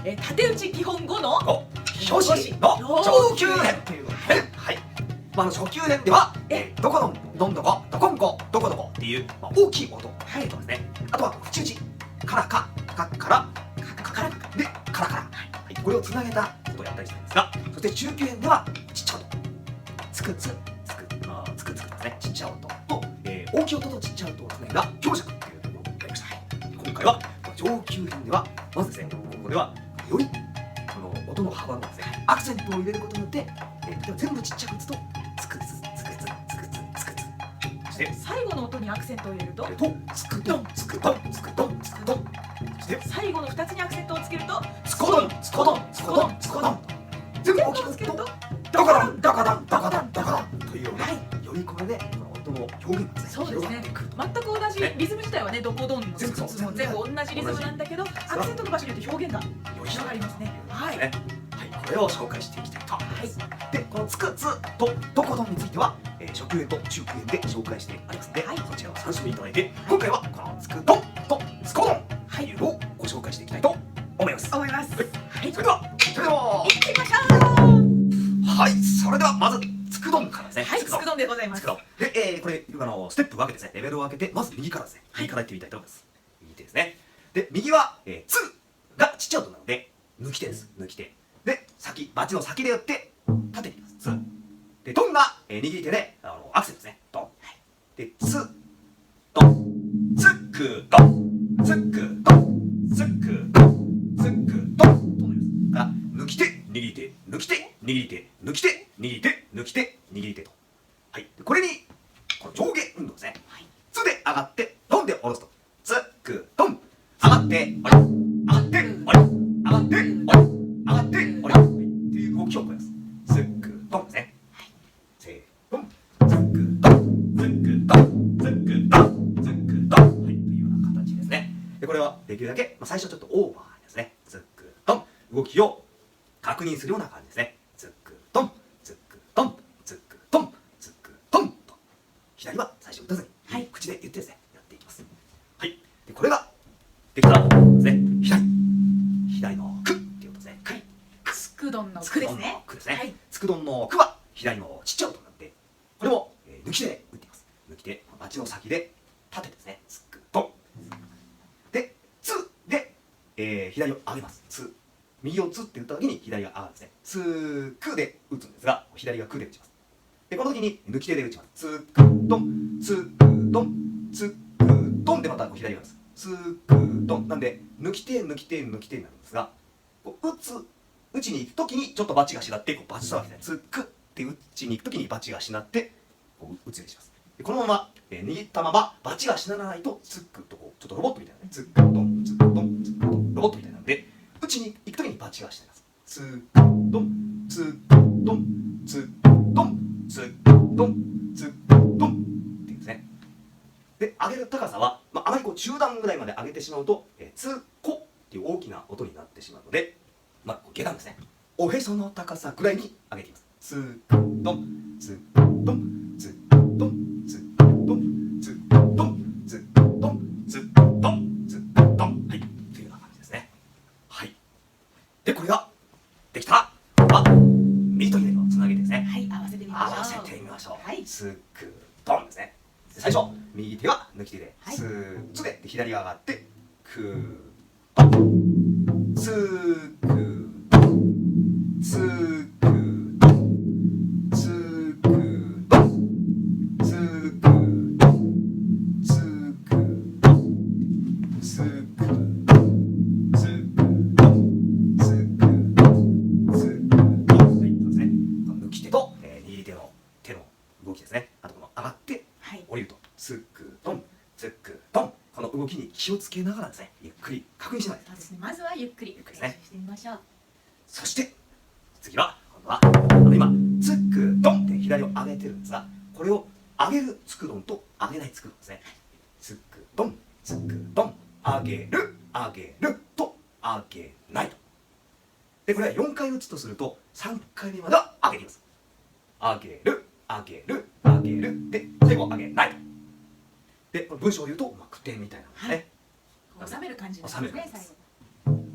ね、縦打ち基本語の表紙の上級編ということで、はい。初級編では、どこどんどこ、どこんこ、どこどこっていう、大きい音ですね。あとは、口打ち、からか、からで、から。これをつなげたことをやったりしたんですが、そして中級編では、ちっちゃい音。つくですね。ちっちゃい音と、大きい音とちっちゃい音をつなげた強弱というところをやりました。今回は、上級編では、まずですね、ここでは、より、この音の幅のですね、アクセントを入れることによって、全部ちっちゃく打つと、つくつ。そして、最後の音にアクセントを入れると、つくどん。そして、最後の2つにアクセントをつけると、つこどん。全部大きくつけると、ドカダンというような、よりこれで、この音の表現がですね、広がってくると。全く同じリズム自体はね、どこどんのつくつも全部同じリズムなんだけど、アクセントの場所によって表現が広がりますね。はい、これを紹介していきたいと思います。で、このつくつとどこどんについては、初級編と中級編で紹介してありますので、そちらを参照いただいて、今回はこのつくどんとつこどんというのをご紹介していきたいと思います。はい、それでは行ってみましょう。はい、それではまずつくどんからですね。はい、つくどんでございます。で、これステップを分けてですね、レベルを分けて、まず右からですね、右からいってみたいと思います。右手ですね。で、右はつがちっちゃい音なので抜き手です。抜き手で、バチの先でやって立てていきます。つで、どんが握り手でアクセントですね。ドンで、つどんつくどんつくどんつくどんつくどんとなります。抜き手握り手抜き手握り手抜き手握り手抜き手握り手と、はい、これにこの上下運動ですね。つで上がってどんで下ろすと、つくどん上がって下り上がって下り上がって下り上がって下りっていう動きをこれます。つくどんですね。せーの、つくどんつくどんつくどんつくどん、はい、というような形ですね。で、これはできるだけ、最初ちょっとオーバーですね。つくどん、動きを確認するような感じですね。つくどんつくどんつくどんつくどんと、左は最初打たずに、口で言ってですね、やっていきます。はい。で、これができたらですね、左のくっていう音ですね。つくどんのくですね。つくどんのくは左のちっちゃい音になって、これも抜き手で打っています。抜き手、バチの先で立ててですね、つくどんで、つで、左を上げます。つ、右をつって打った時に左が上がるんですね。つくで打つんですが、左がくで打ちます。で、この時に抜き手で打ちます。つくどんつくどんつくどんでまた左が打つ。つくどんなんで、抜き手になるんですが、打ちに行く時にちょっとバチがしなって、バチしたわけですね。つくって打ちに行く時にバチがしなって、打つようにします。で、このまま、握ったままバチがしならないと、つくとちょっとロボットみたいなね、つくどんつくどんつくどん、ロボットみたいなので、打ちに行く時にバチがしています。つくどんつくどんつくどんつくどんつくどんっていうんですね。で、上げる高さは、あまり中段ぐらいまで上げてしまうと、つこっていう大きな音になってしまうので、下段ですね。おへその高さぐらいに上げています。つどんつどんつどんつどんつどんつどんつどんつどん、はい、というような感じですね。はい。で、これができたら、右と左をつなげてですね。はい、合わせてみましょう。つくどんですね。最初、右手は抜き手で、つで左が上がって、くどんつくどんつくどんつくどんつくどんつくどんつくどんつくどんつくどんつくどん、はい、そうですね。抜き手と握り手の手の動きですね。あとこの上がって降りると、つくどんつくどん、この動きに気をつけながらですね、ゆっくり確認しないと。まずはゆっくりですね。してみましょう。そして次は今度は今つくどんって左を上げてるんですが、これを上げるつくどんと上げないつくどんですね。つくどんつくどん、上げると上げないと。で、これは4回打つとすると3回目までは上げています。上げるで、最後上げないと。で、文章で言うと句点みたいなのですね。収める感じですね、最後。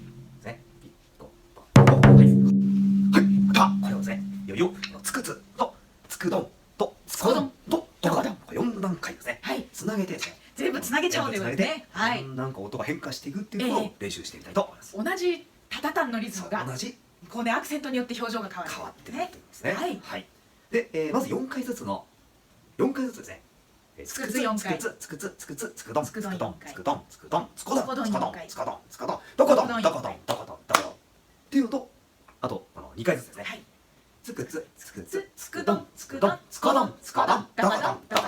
ですね。ピッコポコ、はい、はい、またこれをですね、いよいよつくつとつくどんとつこどんとどこどん、4段階ですね。はい。つなげてですね。全部つなげちゃうんで全部すね。はい。なんか音が変化していくっていうのを練習してみたいと思います。同じタタタンのリズムが同じこうねアクセントによって表情が変わる。変わってくるということですね。はいはい。で、まず4回ずつですね。つくつ4回、つくつつくつつくどんつくどんつくどん4回、つくどんつくどんつこどんつこどんつこどん4回つこどんつこどんどこどんどこどんどこどんどこどんどこどんっていうのと、あと2回ずつですね。はい。つくつつくつつくどんつくどんつこどんつこどんどこどんどこどん。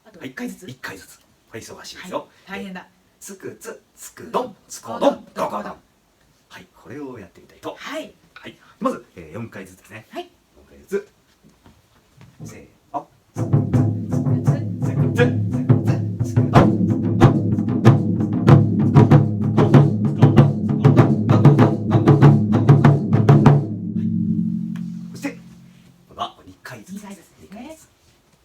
あと1回ずつ。 1回ずつ。これ忙しいですよ。大変だ。つくつつくどんつこどんどこどん。はい、これをやってみたいと。はい。はい、まず4回ずつですね。はい。4回ずつ。せーの。つくつつくつつくつつくどん。そして今度は2回ずつ。2回ずつですね。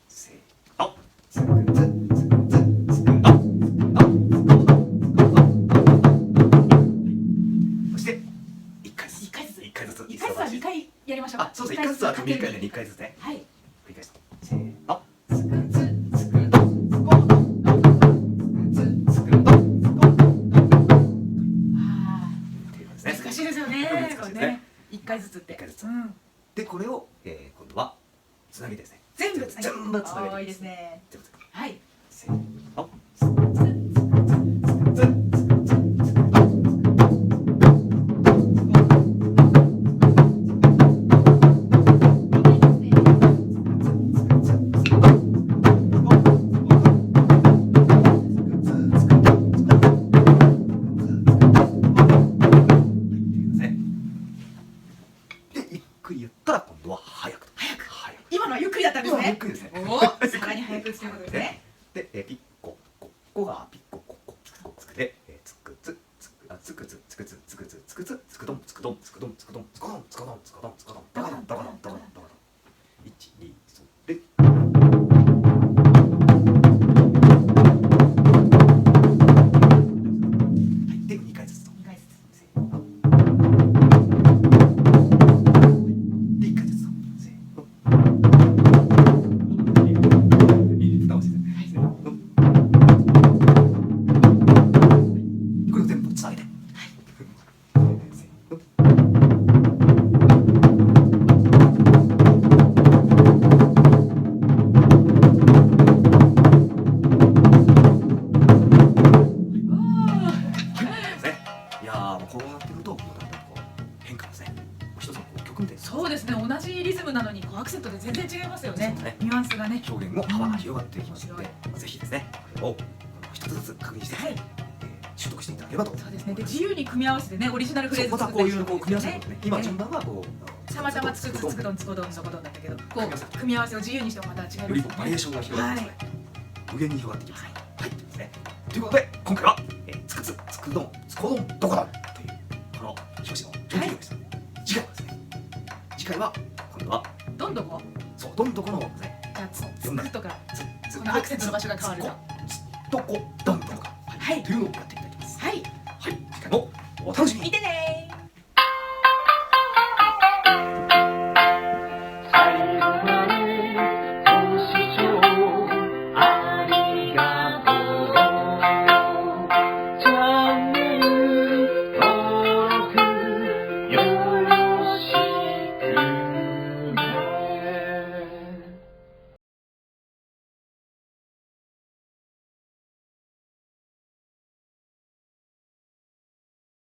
せーの。つくつつくつつくどん。そして1回ずつ。1回ずつ。 1回ずつ。 1回ずつは2回やりましょうか。あ、そうですね。1回ずつは2回で2回ずつね。はい。繰り返す。せーの。つくつつくどんつこどんどこどんつつくどんつこどん。あっていうことですね。あ難しいですよね。難しいですねこれね。1回ずつって。一回ずつうん。で、これを今度はつなげてですね。全部つなげて。全部つなげて。多いですね。全部つなげて。はい。せーの。つつつつで、ゆっくりやったら今度は早く。早く。早く。今のはゆっくりだったんです今はゆっね。くりですね。おお、さらに早くということですね。で、ピッコココがピッコココつくつくで、つくつつくつくつつくつつくつつくつつくどんつくどんつくどんつくどんつくどんつくどんつくどんつくどんどこどんどこどんどこどんどこどん1、2、3で。はいで2回ずつと。 2回ずつ。せーの。で1回ずつと。せーの。直してね。せーの。これを全部つなげて。せーの。そうですね、同じリズムなのにこうアクセントで全然違いますよねそうね。ニュアンスがね。表現も幅が広がっていきますので面、ぜひですねこれを一つずつ確認してですね、はい、習得していただければと。そうですね。で自由に組み合わせてね、オリジナルフレーズまたこういうこう組み合わせることね。今順番番はこうたまたまつくつくどんつこどんそこどんだったけど、こう組み合わせを自由にしてもまた違いますよりバリエーションが広がってますね。無限に広がってきます。はい、ですね。ということで今回はつくつつくどんつこどんどこだというこの表紙の上級でした。次回はですね、次回は今度はどんどこそうどんどこのですね、じゃあつくとかつこのアクセントの場所が変わると、つどこどんどこか、はいというのをやっていただきます。はい、はい、次回もお楽しみに。